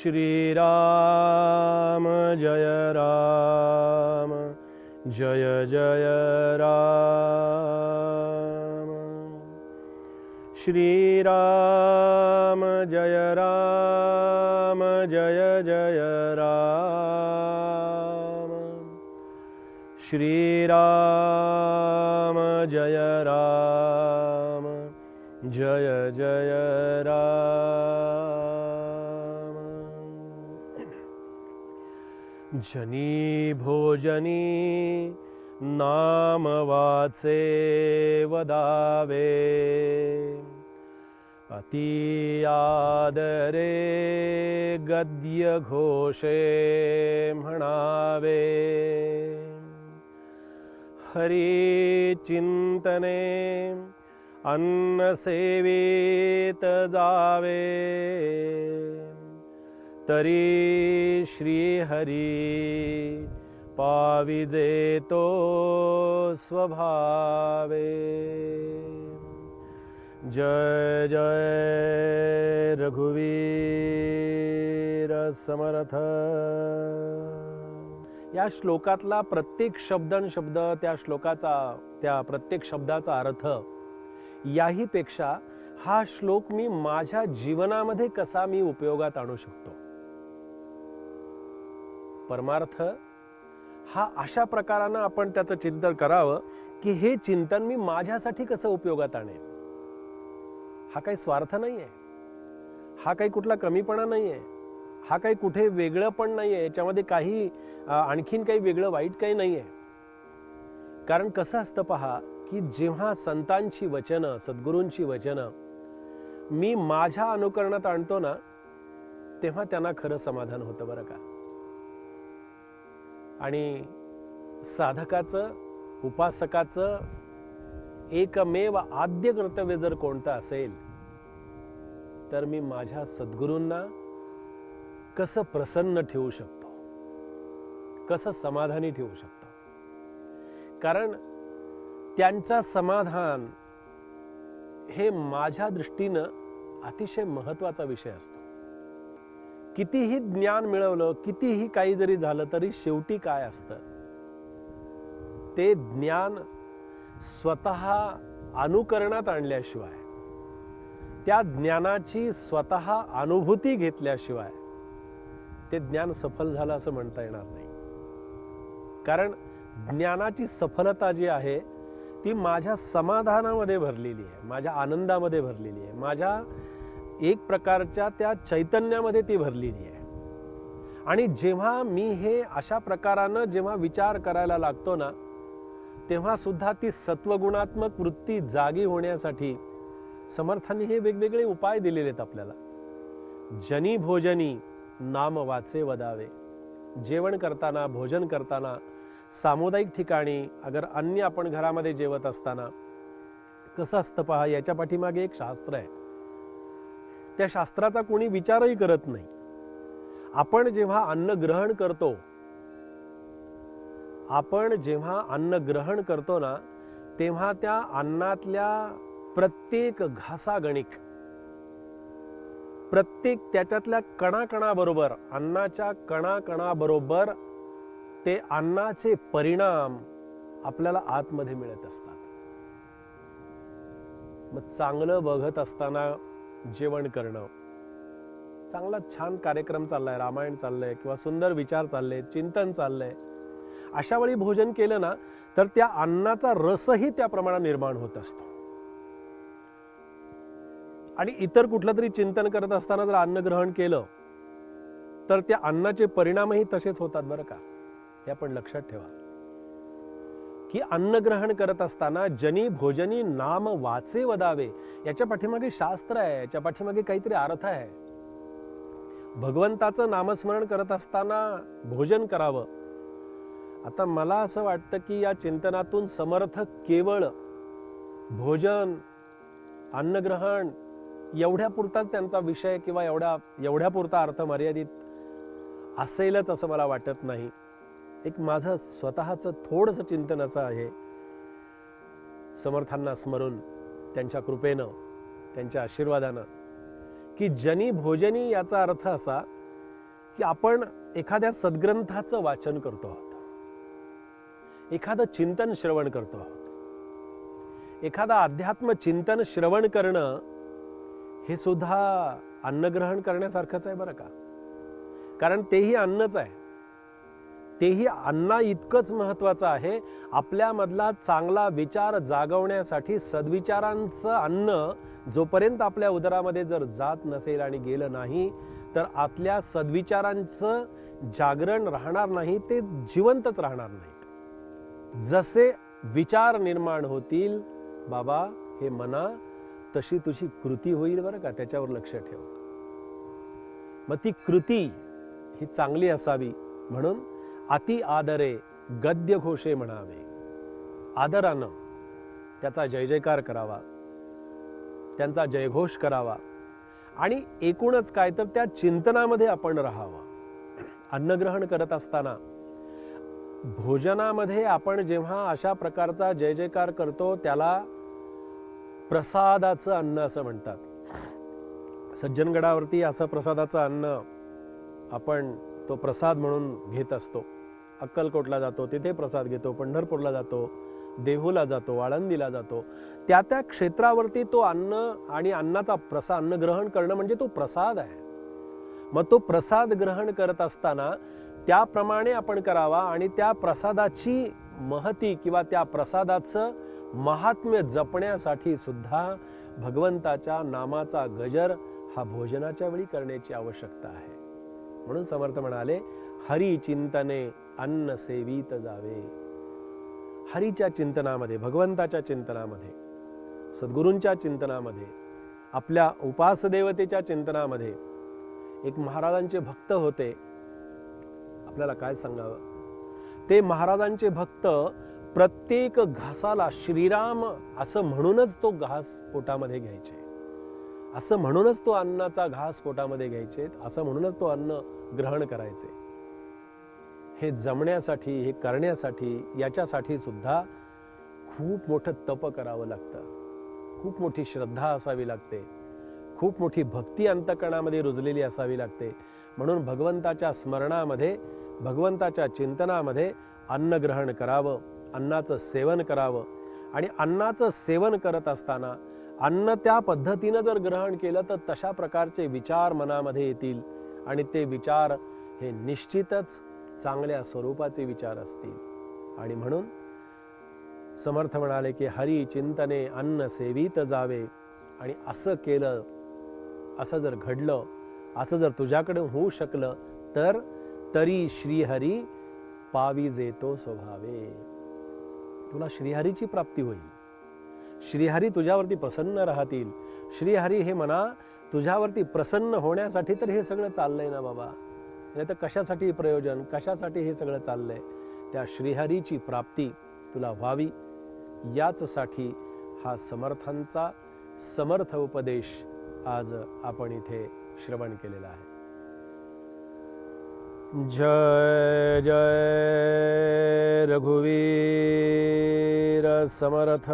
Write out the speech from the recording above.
श्री राम जय राम जय जय राम। श्री राम जय राम जय जय राम। श्री राम जय राम जय जय राम। जनी भोजनी नाम वाचे वदावे, अति आदरे गद्य घोषे म्हणावे। हरी चिंतने अन्न सेवित जावे, तरी श्री हरी पाविजे तो स्वभावे। जय जय रघुवीर समर्थ। या श्लोकातला प्रत्येक शब्द त्या श्लोकाचा, त्या प्रत्येक शब्दाचा अर्थ याही पेक्षा हा श्लोक मी माझ्या जीवनामध्ये कसा मी उपयोगात आणू शकतो, परमार्थ हा अशा प्रकारानं आपण त्याचं चिंतन करावं की हे चिंतन मी माझ्यासाठी कसं उपयोगात आणेन। हा काही स्वार्थ नाहीये, हा काही कुठला कमीपणा नाहीये, हा काही कुठे वेगळं पण नाहीये, याच्यामध्ये काही आणखीन काही वेगळं वाईट काही नाहीये। कारण कसं असतं पहा की जेव्हा संतांची वचनं, सद्गुरूंची वचनं मी माझ्या अनुकरणात आणतो ना, तेव्हा त्यांना खरं समाधान होतं बरं का। आणि साधकाचं, उपासकाचं एकमेव आद्य कर्तव्य जर कोणतं असेल तर मी माझ्या सद्गुरूंना कसं प्रसन्न ठेवू शकतो, कसं समाधानी ठेवू शकतो। कारण त्यांचा समाधान हे माझ्या दृष्टीनं अतिशय महत्त्वाचा विषय असतो। कितीही ज्ञान मिळवलं, कितीही काही जरी झालं तरी शेवटी काय असतं, ते ज्ञान स्वतः अनुकरणात आणल्याशिवाय, त्या ज्ञानाची स्वतः अनुभूती घेतल्याशिवाय ते ज्ञान सफल झालं असं म्हणता येणार नाही। कारण ज्ञानाची सफलता जी आहे ती माझ्या समाधानामध्ये भरलेली आहे, माझ्या आनंदामध्ये भरलेली आहे, माझ्या एक प्रकारच्या त्या चैतन्यामध्ये ती भरलेली आहे। आणि जेव्हा मी हे अशा प्रकारानं जेव्हा विचार करायला लागतो ना, तेव्हा सुद्धा ती सत्वगुणात्मक वृत्ती जागी होण्यासाठी समर्थांनी हे वेगवेगळे उपाय दिलेले आहेत आपल्याला। जनी भोजनी नाम वाचे वदावे। जेवण करताना, भोजन करताना, सामुदायिक ठिकाणी, अगर अन्य आपण घरामध्ये जेवत असताना कसं असतं पहा, याच्या पाठीमागे एक शास्त्र आहे। त्या शास्त्राचा कोणी विचारही करत नाही। आपण जेव्हा अन्न ग्रहण करतो, आपण जेव्हा अन्न ग्रहण करतो ना, तेव्हा त्या अन्नातल्या प्रत्येक घासागणिक, प्रत्येक त्याच्यातल्या कणाकणाबरोबर, अन्नाच्या कणाकणाबरोबर ते अन्नाचे परिणाम आपल्याला आतमध्ये मिळत असतात। मग चांगलं बघत असताना जेवण करणं, चांगला छान कार्यक्रम चाललाय, रामायण चाललंय किंवा सुंदर विचार चालले, चिंतन चाललंय, अशा वेळी भोजन केलं ना तर त्या अन्नाचा रसही त्या प्रमाणात निर्माण होत असतो। आणि इतर कुठलं तरी चिंतन करत असताना जर अन्न ग्रहण केलं तर त्या अन्नाचे परिणामही तसेच होतात बरं का। हे आपण लक्षात ठेवा की अन्न ग्रहण करत असताना जनी भोजनी नाम वाचे वदावे, याच्या पाठीमागे शास्त्र आहे, याच्या पाठीमागे काहीतरी अर्थ आहे। भगवंताचं नामस्मरण करत असताना भोजन करावं। आता मला असं वाटतं की या चिंतनातून समर्थ केवळ भोजन, अन्नग्रहण एवढ्यापुरताच त्यांचा विषय किंवा एवढ्यापुरता अर्थ मर्यादित असेलच असं मला वाटत नाही। एक माझं स्वतःचं थोडंसं चिंतन असं आहे, समर्थांना स्मरून त्यांच्या कृपेनं, त्यांच्या आशीर्वादानं, की जनी भोजनी याचा अर्थ असा की आपण एखाद्या सद्ग्रंथाचं वाचन करतो आहोत, एखादं चिंतन श्रवण करतो आहोत. एखादा अध्यात्म चिंतन श्रवण करणं हे सुद्धा अन्नग्रहण करण्यासारखंच आहे बरं का. कारण तेही अन्नच आहे. तेही अन्ना इतकंच महत्वाचं आहे. आपल्यामधला चांगला विचार जागवण्यासाठी सद्विचारांचं अन्न जोपर्यंत आपल्या उदरामध्ये जर जात नसेल आणि गेलं नाही तर आतल्या सद्विचारांचं जागरण राहणार नाही, ते जिवंतच राहणार नाहीत. जसे विचार निर्माण होतील बाबा हे मना, तशी तुझी कृती होईल बरं का. त्याच्यावर लक्ष ठेव. मग ती कृती ही चांगली असावी म्हणून अति आदरे गद्य घोषे म्हणावे. आदरानं त्याचा जय जयकार करावा, त्यांचा जयघोष करावा आणि एकूणच काय तर त्या चिंतनामध्ये आपण राहावं. अन्नग्रहण करत असताना भोजनामध्ये आपण जेव्हा अशा प्रकारचा जय जयकार करतो त्याला प्रसादाचं अन्न असं म्हणतात. सज्जनगडावरती असं प्रसादाचं अन्न आपण तो प्रसाद म्हणून घेत असतो. अक्कलकोटला जातो तिथे प्रसाद घेतो, पंढरपूरला जातो, देहूला जातो, आळंदीला जातो. त्या त्या क्षेत्रावरती तो अन्न आणि अन्नाचा अन्न ग्रहण करणं म्हणजे तो प्रसाद आहे. मग तो प्रसाद ग्रहण करत असताना त्याप्रमाणे आपण करावा आणि त्या प्रसादाची महती किंवा त्या प्रसादाचं महात्म्य जपण्यासाठी सुद्धा भगवंताच्या नामाचा गजर हा भोजनाच्या वेळी करण्याची आवश्यकता आहे. म्हणून समर्थ म्हणाले हरी चिंतने अन्न सेवित जावे. हरीच्या चिंतनामध्ये, भगवंताच्या चिंतनामध्ये, सद्गुरूंच्या चिंतनामध्ये, आपल्या उपासदेवतेच्या चिंतनामध्ये एक महाराजांचे भक्त होते. आपल्याला काय सांगावं, ते महाराजांचे भक्त प्रत्येक घासाला श्रीराम असं म्हणूनच तो घास पोटामध्ये घ्यायचे, असं म्हणूनच तो अन्नाचा घास पोटामध्ये घ्यायचे, असं म्हणूनच तो अन्न ग्रहण करायचे. हे जमण्यासाठी, हे करण्यासाठी, याच्यासाठी सुद्धा खूप मोठं तप करावं लागतं, खूप मोठी श्रद्धा असावी लागते, खूप मोठी भक्ती अंतःकरणामध्ये रुजलेली असावी लागते. म्हणून भगवंताच्या स्मरणामध्ये, भगवंताच्या चिंतनामध्ये अन्न ग्रहण करावं, अन्नाचं सेवन करावं. आणि अन्नाचं सेवन करत असताना अन्न त्या पद्धतीनं जर ग्रहण केलं तर तशा प्रकारचे विचार मनामध्ये येतील आणि ते विचार हे निश्चितच चांगल्या स्वरूपाचे विचार असतील. आणि म्हणून समर्थ म्हणाले की हरी चिंतने अन्न सेवित जावे. आणि असं केलं, असं जर घडलं, असं जर तुझ्याकडे होऊ शकलं तर तरी श्रीहरी पावी जेतो स्वभावे. तुला श्रीहरीची प्राप्ती होईल. श्रीहरी तुझ्यावरती प्रसन्न राहतील. श्रीहरी हे मना तुझ्यावरती प्रसन्न होण्यासाठी तर हे सगळं चाललंय ना बाबा. नाही तर कशासाठी प्रयोजन, कशासाठी हे सगळं चाललंय. त्या श्रीहरीची प्राप्ती तुला व्हावी याचसाठी हा समर्थांचा समर्थ उपदेश आज आपण इथे श्रवण केलेला आहे. जय जय रघुवीर समर्थ